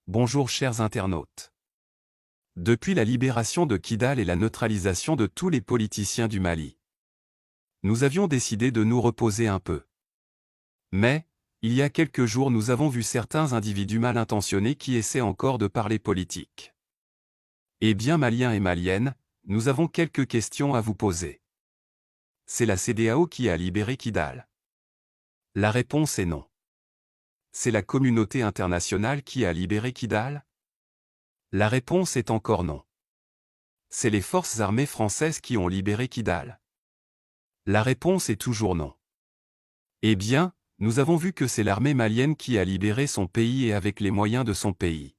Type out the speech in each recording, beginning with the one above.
Bonjour chers internautes. Depuis la libération de Kidal et la neutralisation de tous les politiciens du Mali, nous avions décidé de nous reposer un peu. Mais, il y a quelques jours nous avons vu certains individus mal intentionnés qui essaient encore de parler politique. Eh bien Maliens et Maliennes, nous avons quelques questions à vous poser. C'est la CEDEAO qui a libéré Kidal? La réponse est non. C'est la communauté internationale qui a libéré Kidal? La réponse est encore non. C'est les forces armées françaises qui ont libéré Kidal? La réponse est toujours non. Eh bien, nous avons vu que c'est l'armée malienne qui a libéré son pays et avec les moyens de son pays.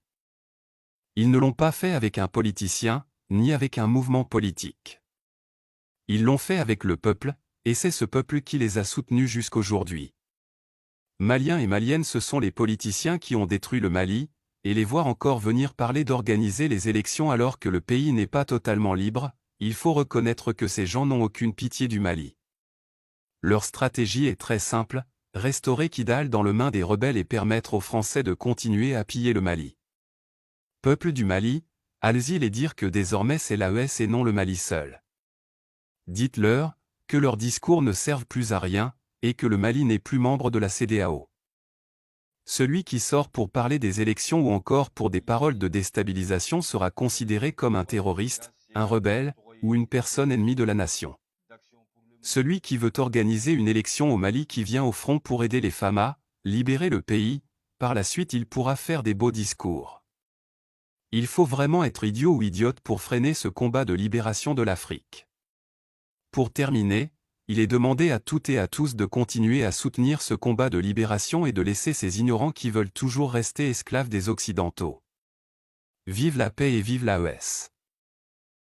Ils ne l'ont pas fait avec un politicien, ni avec un mouvement politique. Ils l'ont fait avec le peuple, et c'est ce peuple qui les a soutenus jusqu'aujourd'hui. Maliens et Maliennes, ce sont les politiciens qui ont détruit le Mali, et les voir encore venir parler d'organiser les élections alors que le pays n'est pas totalement libre, il faut reconnaître que ces gens n'ont aucune pitié du Mali. Leur stratégie est très simple, restaurer Kidal dans les mains des rebelles et permettre aux Français de continuer à piller le Mali. Peuple du Mali, allez-y les dire que désormais c'est l'AES et non le Mali seul. Dites-leur que leurs discours ne servent plus à rien, et que le Mali n'est plus membre de la CEDEAO. Celui qui sort pour parler des élections ou encore pour des paroles de déstabilisation sera considéré comme un terroriste, un rebelle, ou une personne ennemie de la nation. Celui qui veut organiser une élection au Mali qui vient au front pour aider les FAMA, libérer le pays, par la suite il pourra faire des beaux discours. Il faut vraiment être idiot ou idiote pour freiner ce combat de libération de l'Afrique. Pour terminer, il est demandé à toutes et à tous de continuer à soutenir ce combat de libération et de laisser ces ignorants qui veulent toujours rester esclaves des Occidentaux. Vive la paix et vive l'AES.